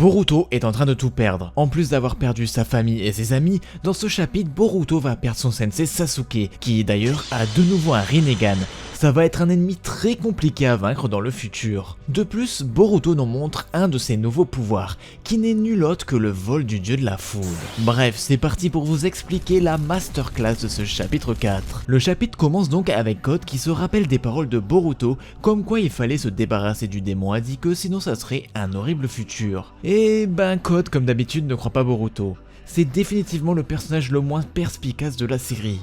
Boruto est en train de tout perdre. En plus d'avoir perdu sa famille et ses amis, dans ce chapitre, Boruto va perdre son sensei Sasuke, qui d'ailleurs a de nouveau un Rinnegan. Ça va être un ennemi très compliqué à vaincre dans le futur. De plus, Boruto nous montre un de ses nouveaux pouvoirs, qui n'est nul autre que le vol du dieu de la foudre. Bref, c'est parti pour vous expliquer la masterclass de ce chapitre 4. Le chapitre commence donc avec Code qui se rappelle des paroles de Boruto, comme quoi il fallait se débarrasser du démon Adike, sinon ça serait un horrible futur. Et ben Code, comme d'habitude, ne croit pas Boruto. C'est définitivement le personnage le moins perspicace de la série.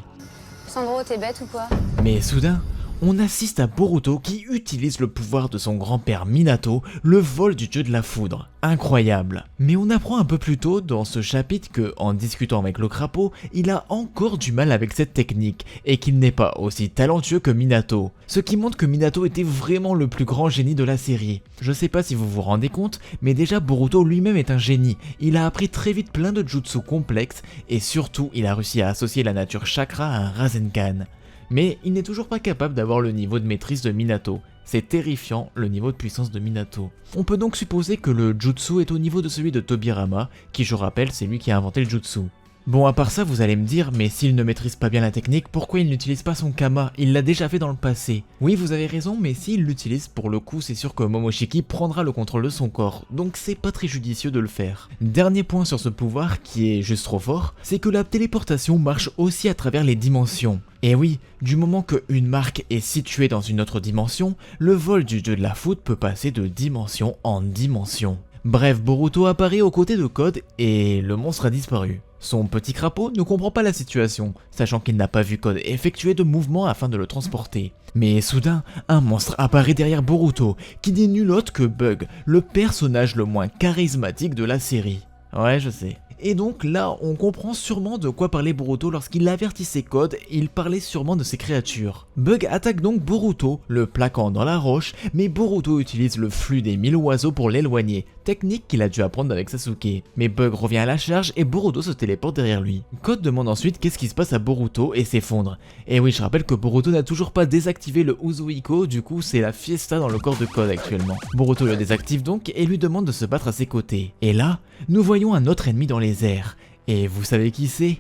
Sandro, t'es bête ou quoi? Mais soudain, on assiste à Boruto qui utilise le pouvoir de son grand-père Minato, le vol du dieu de la foudre. Incroyable. Mais on apprend un peu plus tôt dans ce chapitre que, en discutant avec le crapaud, il a encore du mal avec cette technique, et qu'il n'est pas aussi talentueux que Minato. Ce qui montre que Minato était vraiment le plus grand génie de la série. Je sais pas si vous vous rendez compte, mais déjà Boruto lui-même est un génie. Il a appris très vite plein de jutsu complexes, et surtout il a réussi à associer la nature chakra à un Rasengan. Mais il n'est toujours pas capable d'avoir le niveau de maîtrise de Minato. C'est terrifiant le niveau de puissance de Minato. On peut donc supposer que le jutsu est au niveau de celui de Tobirama, qui je rappelle c'est lui qui a inventé le jutsu. Bon, à part ça, vous allez me dire, mais s'il ne maîtrise pas bien la technique, pourquoi il n'utilise pas son Kama? Il l'a déjà fait dans le passé. Oui, vous avez raison, mais s'il l'utilise, pour le coup, c'est sûr que Momoshiki prendra le contrôle de son corps, donc c'est pas très judicieux de le faire. Dernier point sur ce pouvoir, qui est juste trop fort, c'est que la téléportation marche aussi à travers les dimensions. Et oui, du moment qu'une marque est située dans une autre dimension, le vol du dieu de la foudre peut passer de dimension en dimension. Bref, Boruto apparaît aux côtés de Code et le monstre a disparu. Son petit crapaud ne comprend pas la situation, sachant qu'il n'a pas vu Code effectuer de mouvement afin de le transporter. Mais soudain, un monstre apparaît derrière Boruto, qui n'est nul autre que Bug, le personnage le moins charismatique de la série. Ouais, je sais. Et donc là, on comprend sûrement de quoi parlait Boruto lorsqu'il avertissait Code, il parlait sûrement de ces créatures. Bug attaque donc Boruto, le plaquant dans la roche, mais Boruto utilise le flux des 1000 oiseaux pour l'éloigner, technique qu'il a dû apprendre avec Sasuke. Mais Bug revient à la charge et Boruto se téléporte derrière lui. Code demande ensuite qu'est-ce qui se passe à Boruto et s'effondre. Et oui, je rappelle que Boruto n'a toujours pas désactivé le Uzuiko, du coup c'est la fiesta dans le corps de Code actuellement. Boruto le désactive donc et lui demande de se battre à ses côtés. Et là, nous voyons un autre ennemi dans les airs. Et vous savez qui c'est?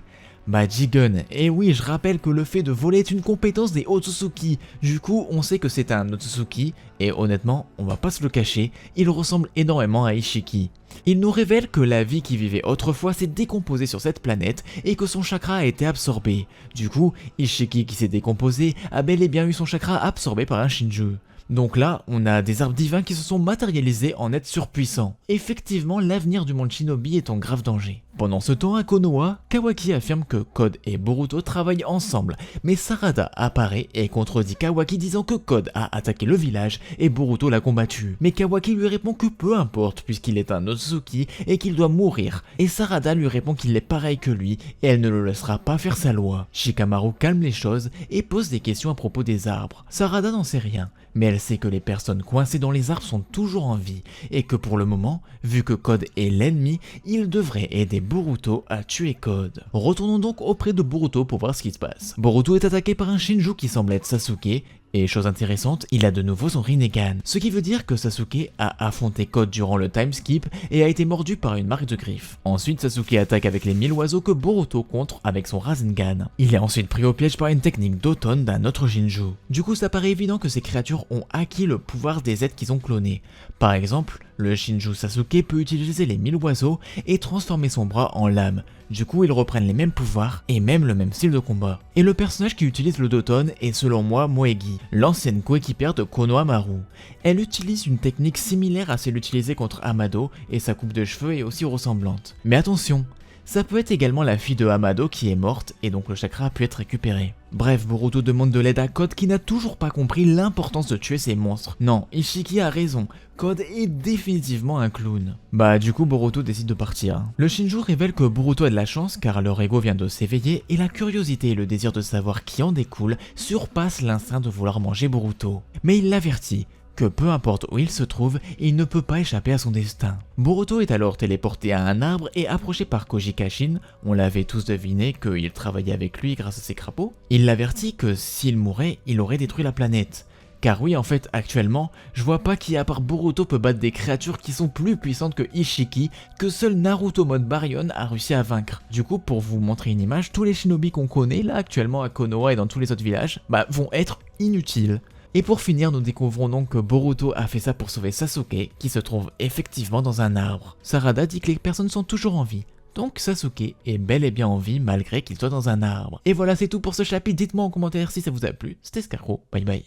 Bah Jigen. Et oui, je rappelle que le fait de voler est une compétence des Otsutsuki. Du coup, on sait que c'est un Otsutsuki, et honnêtement, on va pas se le cacher, il ressemble énormément à Ishiki. Il nous révèle que la vie qui vivait autrefois s'est décomposée sur cette planète et que son chakra a été absorbé. Du coup, Ishiki qui s'est décomposé a bel et bien eu son chakra absorbé par un Shinju. Donc là, on a des arbres divins qui se sont matérialisés en êtres surpuissants. Effectivement, l'avenir du monde Shinobi est en grave danger. Pendant ce temps, à Konoha, Kawaki affirme que Code et Boruto travaillent ensemble, mais Sarada apparaît et contredit Kawaki disant que Code a attaqué le village et Boruto l'a combattu. Mais Kawaki lui répond que peu importe puisqu'il est un Otsutsuki et qu'il doit mourir, et Sarada lui répond qu'il est pareil que lui et elle ne le laissera pas faire sa loi. Shikamaru calme les choses et pose des questions à propos des arbres. Sarada n'en sait rien, mais elle sait que les personnes coincées dans les arbres sont toujours en vie et que pour le moment, vu que Code est l'ennemi, il devrait aider Boruto à tuer Code. Retournons donc auprès de Boruto pour voir ce qui se passe. Boruto est attaqué par un Shinju qui semble être Sasuke, et chose intéressante, il a de nouveau son Rinnegan, ce qui veut dire que Sasuke a affronté Code durant le time skip et a été mordu par une marque de griffe. Ensuite, Sasuke attaque avec les 1000 oiseaux que Boruto contre avec son Rasengan. Il est ensuite pris au piège par une technique d'automne d'un autre Shinju. Du coup, ça paraît évident que ces créatures ont acquis le pouvoir des êtres qu'ils ont clonés. Par exemple, le Shinju Sasuke peut utiliser les 1000 oiseaux et transformer son bras en lame. Du coup, ils reprennent les mêmes pouvoirs et même le même style de combat. Et le personnage qui utilise le Doton est selon moi Moegi, l'ancienne coéquipière de Konohamaru. Elle utilise une technique similaire à celle utilisée contre Amado et sa coupe de cheveux est aussi ressemblante. Mais attention, ça peut être également la fille de Amado qui est morte et donc le chakra a pu être récupéré. Bref, Boruto demande de l'aide à Code qui n'a toujours pas compris l'importance de tuer ces monstres. Non, Ishiki a raison, Code est définitivement un clown. Bah du coup Boruto décide de partir. Le Shinju révèle que Boruto a de la chance car leur ego vient de s'éveiller et la curiosité et le désir de savoir qui en découle surpassent l'instinct de vouloir manger Boruto. Mais il l'avertit que peu importe où il se trouve, il ne peut pas échapper à son destin. Boruto est alors téléporté à un arbre et approché par Koji Kashin, on l'avait tous deviné qu'il travaillait avec lui grâce à ses crapauds. Il l'avertit que s'il mourait, il aurait détruit la planète. Car oui, en fait, actuellement, je vois pas qui à part Boruto peut battre des créatures qui sont plus puissantes que Ishiki, que seul Naruto mode Baryon a réussi à vaincre. Du coup, pour vous montrer une image, tous les shinobi qu'on connaît là actuellement à Konoha et dans tous les autres villages, vont être inutiles. Et pour finir, nous découvrons donc que Boruto a fait ça pour sauver Sasuke, qui se trouve effectivement dans un arbre. Sarada dit que les personnes sont toujours en vie. Donc Sasuke est bel et bien en vie malgré qu'il soit dans un arbre. Et voilà, c'est tout pour ce chapitre, dites-moi en commentaire si ça vous a plu. C'était Scarecrow, bye bye.